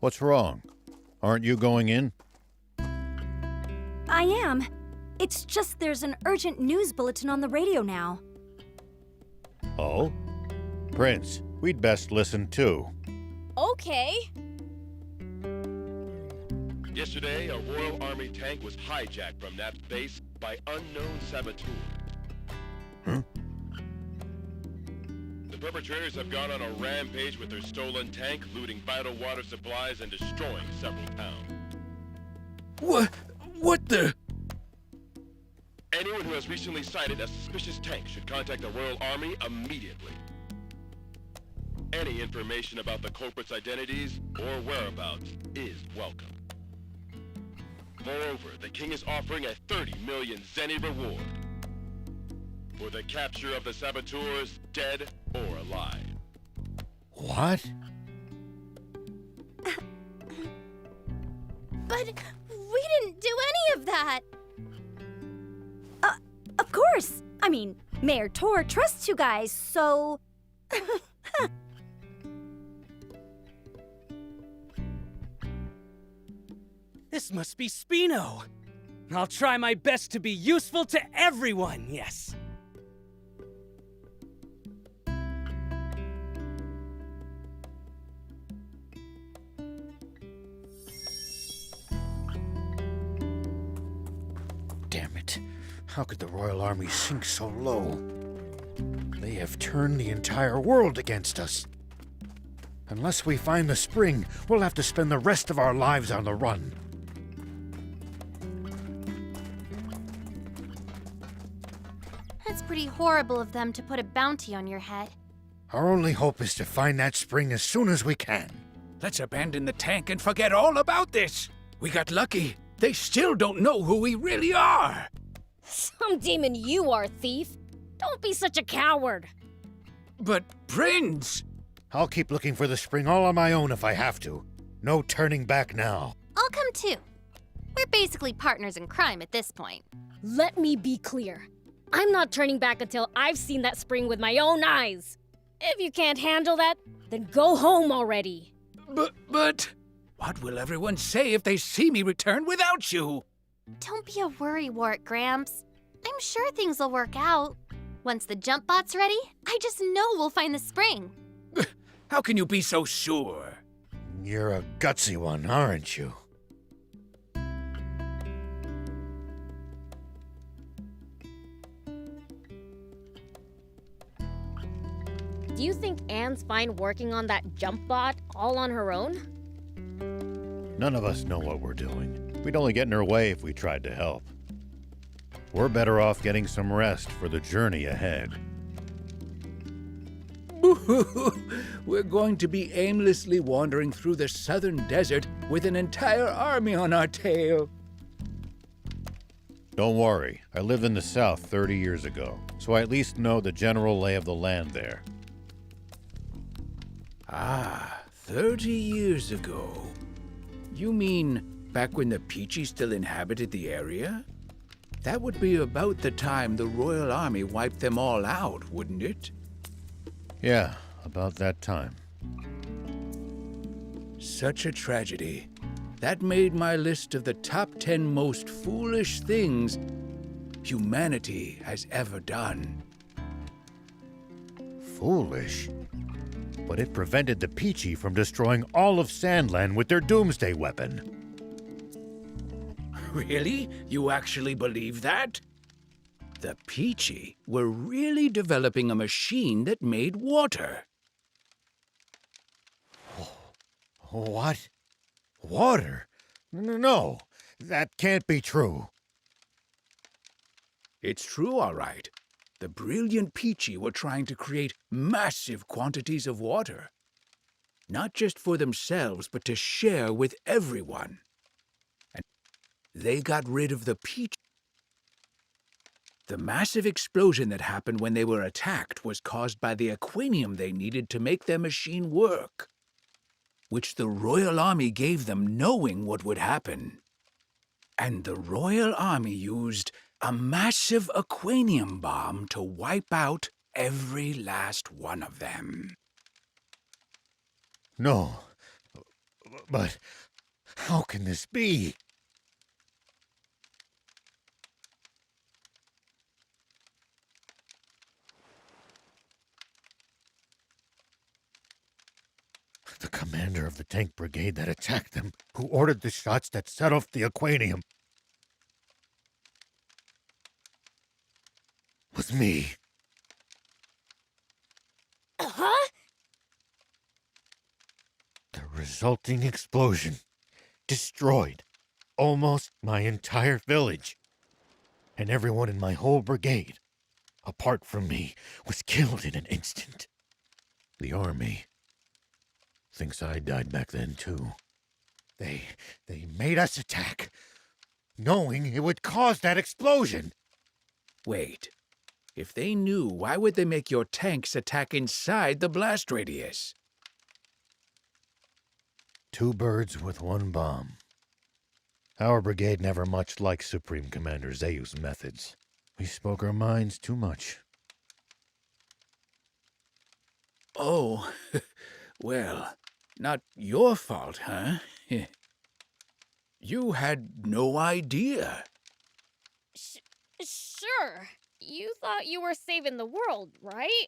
What's wrong? Aren't you going in? I am. It's just there's an urgent news bulletin on the radio now. Oh? Prince, we'd best listen too. Okay. Yesterday, a Royal Army tank was hijacked from that base by unknown saboteurs. Huh? The perpetrators have gone on a rampage with their stolen tank, looting vital water supplies and destroying several towns. What the? Anyone who has recently sighted a suspicious tank should contact the Royal Army immediately. Any information about the culprits' identities or whereabouts is welcome. Moreover, the King is offering a 30 million Zenny reward for the capture of the saboteurs, dead or alive. What? But we didn't do any of that. Of course! I mean, Mayor Tor trusts you guys, so... This must be Spino. I'll try my best to be useful to everyone, yes. Damn it. How could the Royal Army sink so low? They have turned the entire world against us. Unless we find the spring, we'll have to spend the rest of our lives on the run. That's pretty horrible of them to put a bounty on your head. Our only hope is to find that spring as soon as we can. Let's abandon the tank and forget all about this. We got lucky. They still don't know who we really are. Some demon you are, thief. Don't be such a coward. But, Prince! I'll keep looking for the spring all on my own if I have to. No turning back now. I'll come too. We're basically partners in crime at this point. Let me be clear. I'm not turning back until I've seen that spring with my own eyes. If you can't handle that, then go home already. But... What will everyone say if they see me return without you? Don't be a worrywart, Gramps. I'm sure things will work out. Once the jump bot's ready, I just know we'll find the spring. How can you be so sure? You're a gutsy one, aren't you? Do you think Anne's fine working on that jump bot all on her own? None of us know what we're doing. We'd only get in her way if we tried to help. We're better off getting some rest for the journey ahead. We're going to be aimlessly wandering through the southern desert with an entire army on our tail. Don't worry, I lived in the south 30 years ago, so I at least know the general lay of the land there. Ah, 30 years ago. You mean back when the Peachy still inhabited the area? That would be about the time the Royal Army wiped them all out, wouldn't it? Yeah, about that time. Such a tragedy. That made my list of the top 10 most foolish things humanity has ever done. Foolish? But it prevented the Peachy from destroying all of Sandland with their doomsday weapon. Really? You actually believe that? The Peachy were really developing a machine that made water. What? Water? No, that can't be true. It's true, all right. The brilliant Peachy were trying to create massive quantities of water. Not just for themselves, but to share with everyone. And they got rid of the Peachy. The massive explosion that happened when they were attacked was caused by the aquanium they needed to make their machine work, which the Royal Army gave them knowing what would happen. And the Royal Army used a massive aquanium bomb to wipe out every last one of them. No. But how can this be? The commander of the tank brigade that attacked them, who ordered the shots that set off the Aquanium, was me. Huh? The resulting explosion destroyed almost my entire village. And everyone in my whole brigade, apart from me, was killed in an instant. The army thinks I died back then, too. They made us attack, knowing it would cause that explosion. Wait. If they knew, why would they make your tanks attack inside the blast radius? 2 birds with 1 bomb. Our brigade never much liked Supreme Commander Zeu's methods. We spoke our minds too much. Oh, well, not your fault, huh? You had no idea. Sure. You thought you were saving the world, right?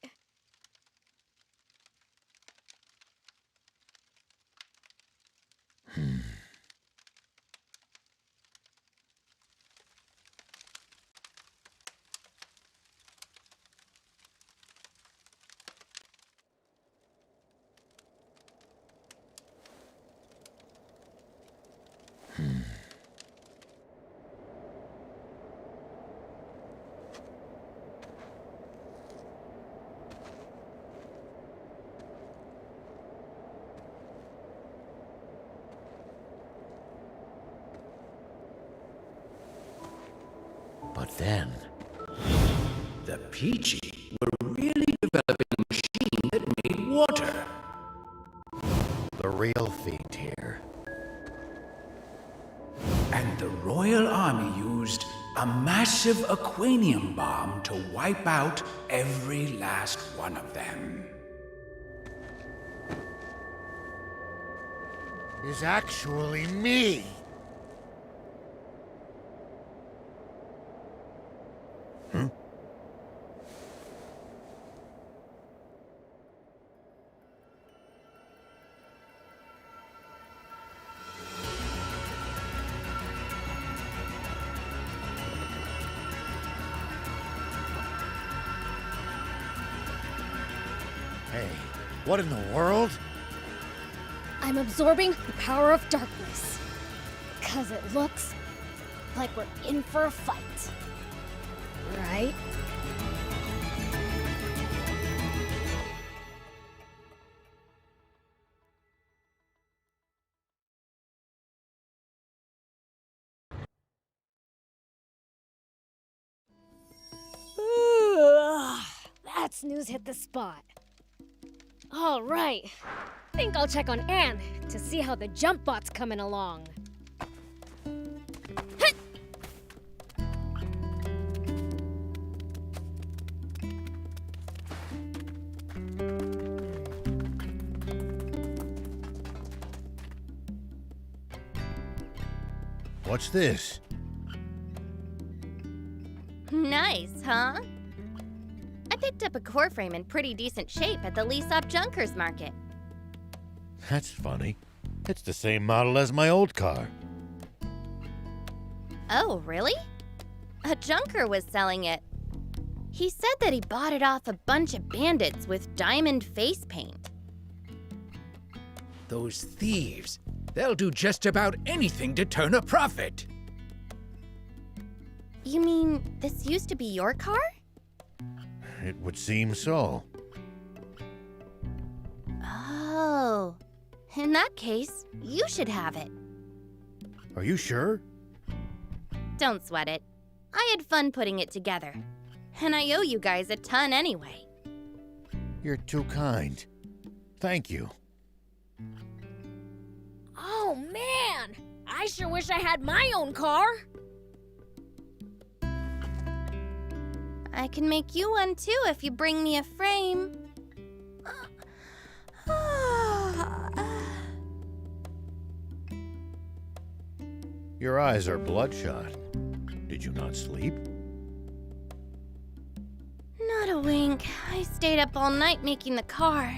But then, The Peachy were really developing a machine that made water. the real feat here. And the Royal Army used a massive Aquanium bomb to wipe out every last one of them. Is actually me. Hey, what in the world? I'm absorbing the power of darkness. Because it looks like we're in for a fight. Right? That snooze hit the spot. All right. Think I'll check on Anne to see how the jump bot's coming along. What's this? Nice, huh? I picked up a core frame in pretty decent shape at the Lease-Up Junkers Market. That's funny. It's the same model as my old car. Oh, really? A junker was selling it. He said that he bought it off a bunch of bandits with diamond face paint. Those thieves, they'll do just about anything to turn a profit. You mean this used to be your car? It would seem so. Oh. In that case, you should have it. Are you sure? Don't sweat it. I had fun putting it together. And I owe you guys a ton anyway. You're too kind. Thank you. Oh, man! I sure wish I had my own car. I can make you one too if you bring me a frame. Your eyes are bloodshot. Did you not sleep? Not a wink. I stayed up all night making the car.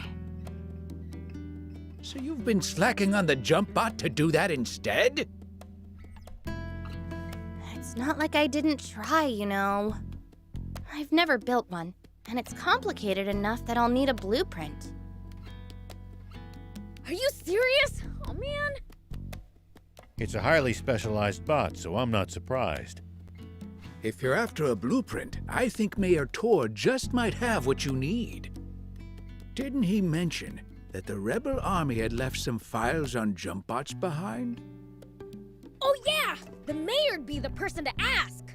So you've been slacking on the jump bot to do that instead? It's not like I didn't try, you know. I've never built one, and it's complicated enough that I'll need a blueprint. Are you serious? Oh man. It's a highly specialized bot, so I'm not surprised. If you're after a blueprint, I think Mayor Tor just might have what you need. Didn't he mention that the rebel army had left some files on jump bots behind? Oh yeah! The mayor'd be the person to ask!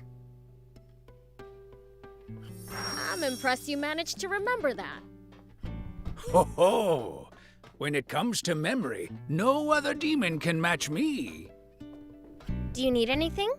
I'm impressed you managed to remember that. Ho ho! When it comes to memory, no other demon can match me. Do you need anything?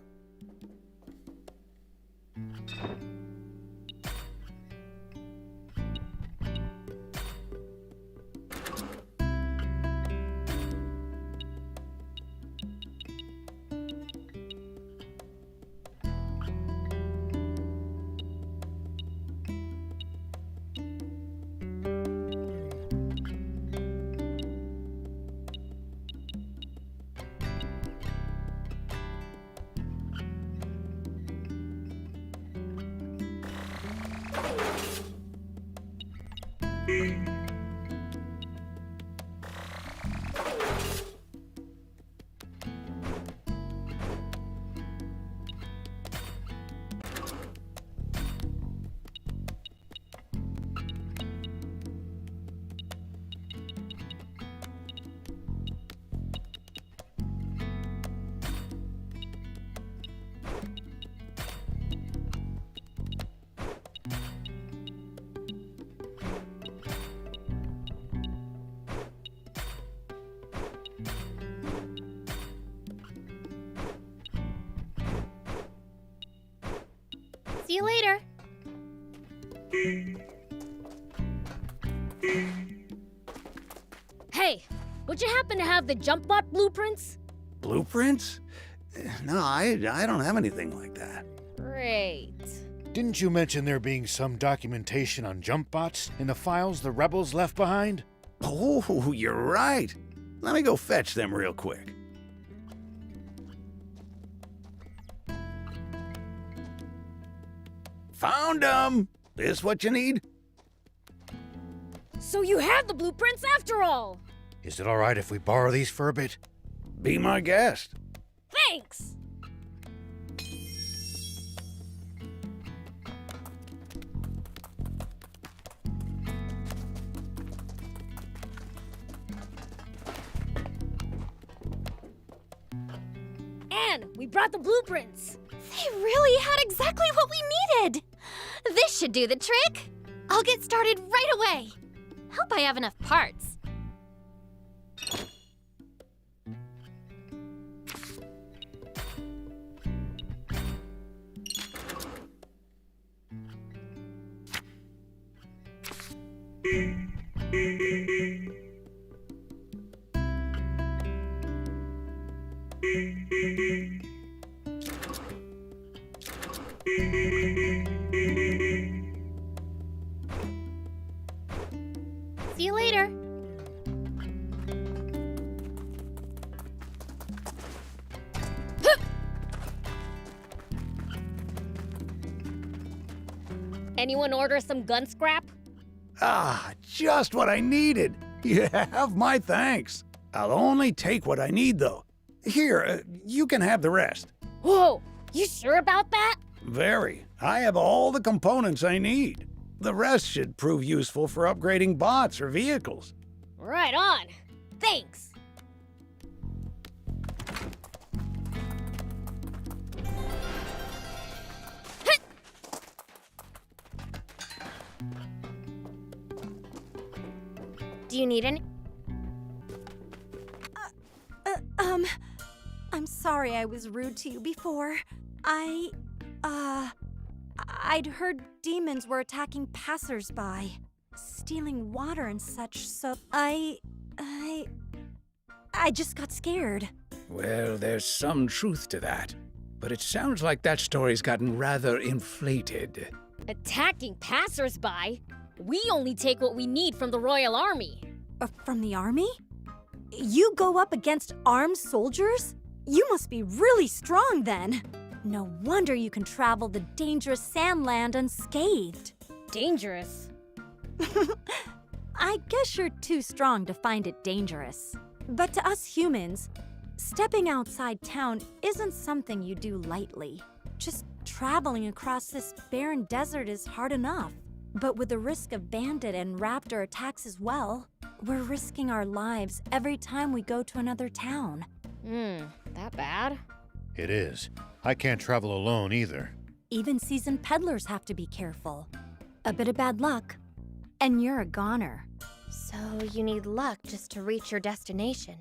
See you later. Hey, would you happen to have the jump bot blueprints? Blueprints? No, I don't have anything like that. Great. Didn't you mention there being some documentation on jump bots in the files the rebels left behind? Oh, you're right. Let me go fetch them real quick. Found them! This what you need? So you have the blueprints after all! Is it all right if we borrow these for a bit? Be my guest. Thanks! Anne, we brought the blueprints! They really had exactly what we needed! This should do the trick! I'll get started right away! Hope I have enough parts. See you later. Anyone order some gun scrap? Ah, just what I needed. You have my thanks. I'll only take what I need, though. Here, you can have the rest. Whoa, you sure about that? Very. I have all the components I need. The rest should prove useful for upgrading bots or vehicles. Right on. Thanks. Do you need any? I'm sorry I was rude to you before. I'd heard demons were attacking passersby, stealing water and such, so I just got scared. Well, there's some truth to that. But it sounds like that story's gotten rather inflated. Attacking passersby? We only take what we need from the Royal Army. From the army? You go up against armed soldiers? You must be really strong then. No wonder you can travel the dangerous Sandland unscathed. Dangerous? I guess you're too strong to find it dangerous. But to us humans, stepping outside town isn't something you do lightly. Just traveling across this barren desert is hard enough. But with the risk of bandit and raptor attacks as well, we're risking our lives every time we go to another town. That bad? It is. I can't travel alone either. Even seasoned peddlers have to be careful. A bit of bad luck, and you're a goner. So you need luck just to reach your destination.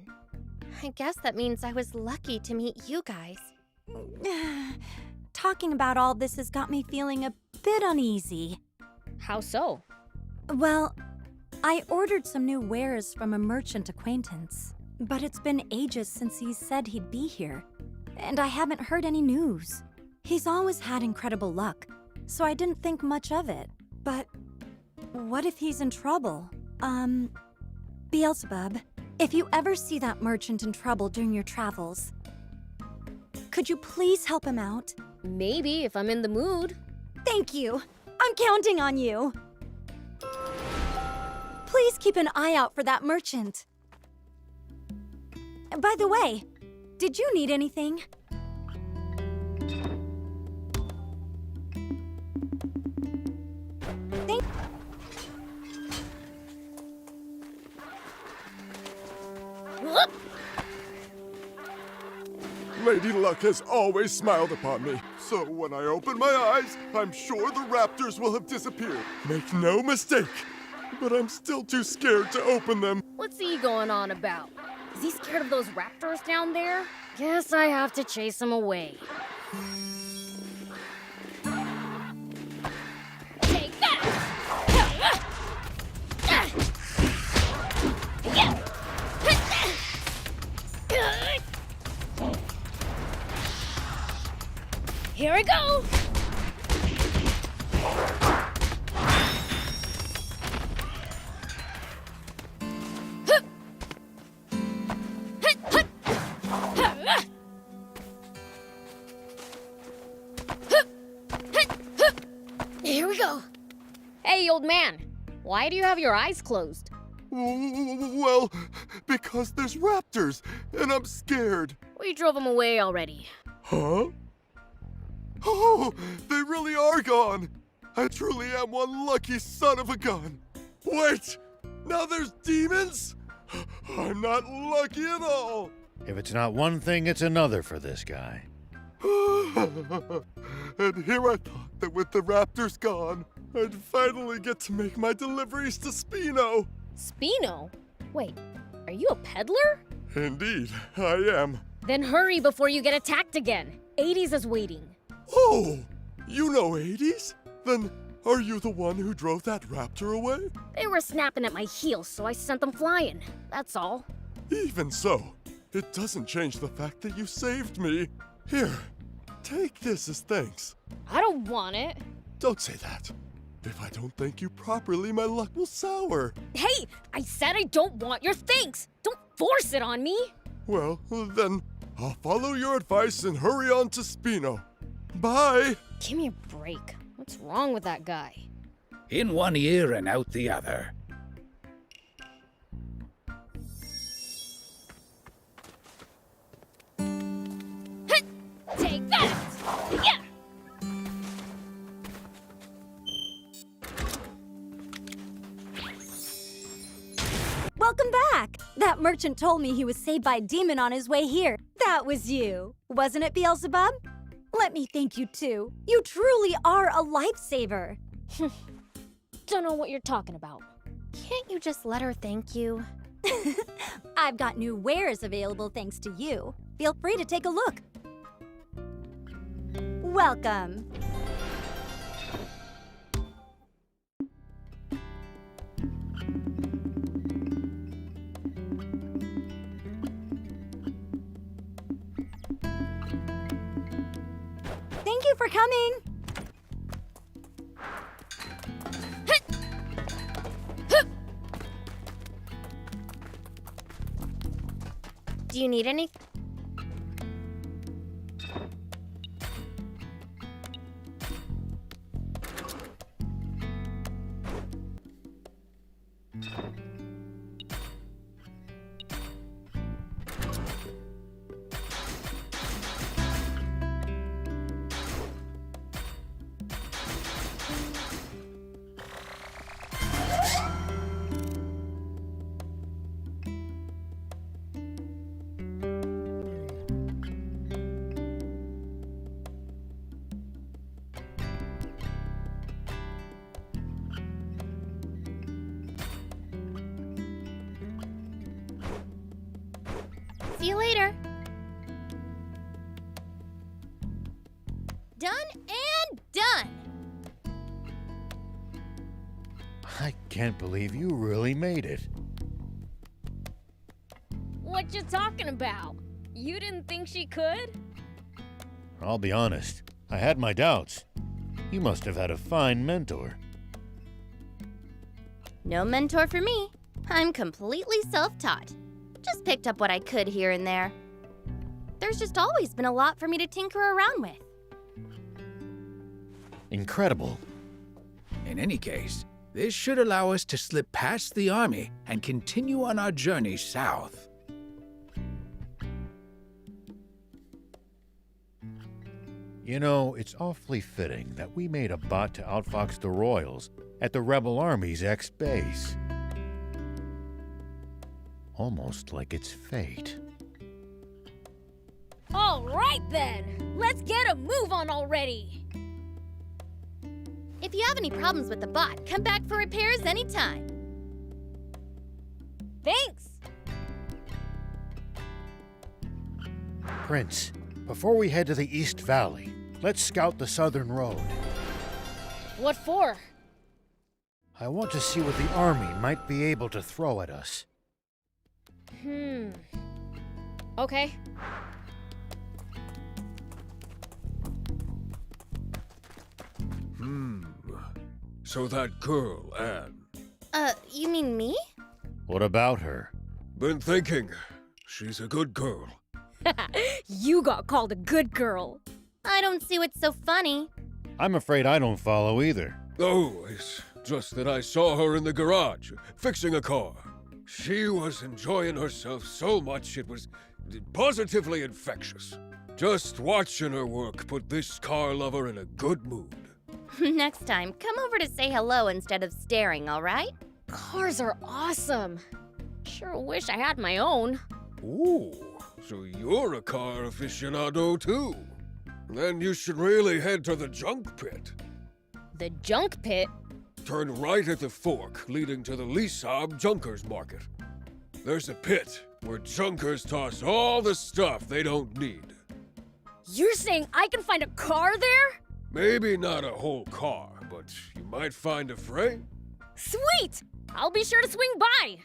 I guess that means I was lucky to meet you guys. Talking about all this has got me feeling a bit uneasy. How so? Well, I ordered some new wares from a merchant acquaintance, but it's been ages since he said he'd be here, and I haven't heard any news. He's always had incredible luck, so I didn't think much of it. But what if he's in trouble? Beelzebub, if you ever see that merchant in trouble during your travels, could you please help him out? Maybe if I'm in the mood. Thank you. I'm counting on you. Please keep an eye out for that merchant. By the way, did you need anything? Lady Luck has always smiled upon me, so when I open my eyes, I'm sure the raptors will have disappeared. Make no mistake, but I'm still too scared to open them. What's he going on about? Is he scared of those raptors down there? Guess I have to chase him away. Take that! Here we go! Here we go. Hey, old man. Why do you have your eyes closed? Well, because there's raptors, and I'm scared. We drove them away already. Huh? Oh, they really are gone. I truly am one lucky son of a gun. Wait, now there's demons? I'm not lucky at all. If it's not one thing, it's another for this guy. And here I thought that with the raptors gone, I'd finally get to make my deliveries to Spino. Spino? Wait, are you a peddler? Indeed, I am. Then hurry before you get attacked again. 80s is waiting. Oh, you know 80s? Then are you the one who drove that raptor away? They were snapping at my heels, so I sent them flying. That's all. Even so, it doesn't change the fact that you saved me. Here, take this as thanks. I don't want it. Don't say that. If I don't thank you properly, my luck will sour. Hey, I said I don't want your thanks. Don't force it on me. Well, then, I'll follow your advice and hurry on to Spino. Bye! Give me a break. What's wrong with that guy? In one ear and out the other. Take that! Yeah! Welcome back! That merchant told me he was saved by a demon on his way here. That was you, wasn't it, Beelzebub? Let me thank you too. You truly are a lifesaver. Don't know what you're talking about. Can't you just let her thank you? I've got new wares available thanks to you. Feel free to take a look. Welcome. coming! Do you need any? See you later. Done and done. I can't believe you really made it. What you talking about? You didn't think she could? I'll be honest, I had my doubts. You must have had a fine mentor. No mentor for me. I'm completely self-taught. Just picked up what I could here and there. There's just always been a lot for me to tinker around with. Incredible. In any case, this should allow us to slip past the army and continue on our journey south. You know, it's awfully fitting that we made a bot to outfox the Royals at the Rebel Army's ex-base. Almost like it's fate. All right then! Let's get a move on already! If you have any problems with the bot, come back for repairs anytime. Thanks! Prince, before we head to the East Valley, let's scout the southern road. What for? I want to see what the army might be able to throw at us. Okay. So that girl, Anne. You mean me? What about her? Been thinking. She's a good girl. You got called a good girl. I don't see what's so funny. I'm afraid I don't follow either. Oh, it's just that I saw her in the garage, fixing a car. She was enjoying herself so much it was positively infectious. Just watching her work put this car lover in a good mood. Next time, come over to say hello instead of staring, all right? Cars are awesome. Sure wish I had my own. Ooh, so you're a car aficionado too. Then you should really head to the junk pit. The junk pit? Turn right at the fork leading to the Lisab Junkers Market. There's a pit where junkers toss all the stuff they don't need. You're saying I can find a car there? Maybe not a whole car, but you might find a frame. Sweet! I'll be sure to swing by.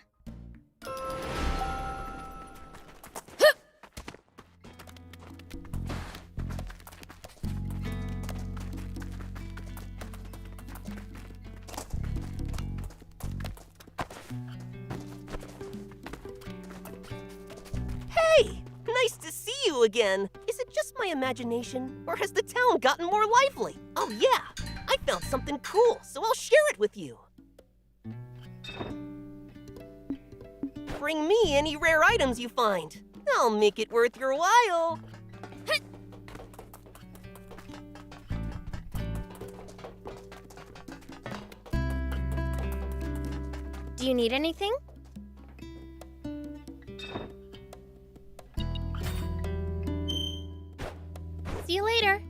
Hey! Nice to see you again! Is it just my imagination, or has the town gotten more lively? Oh yeah! I found something cool, so I'll share it with you! Bring me any rare items you find. I'll make it worth your while! Do you need anything? See you later.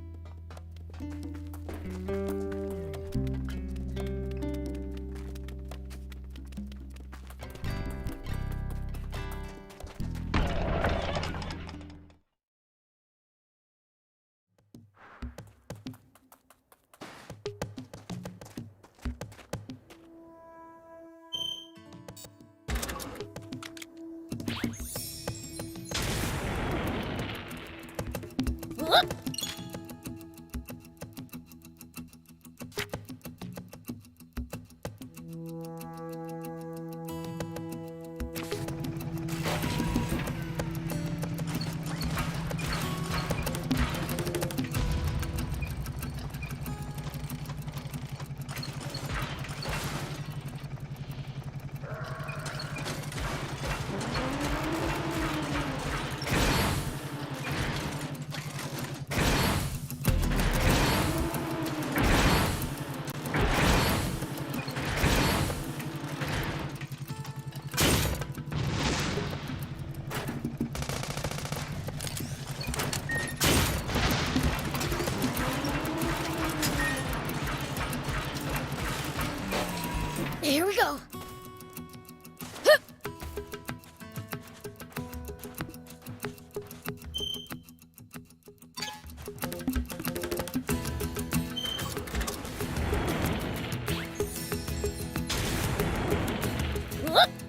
Huh?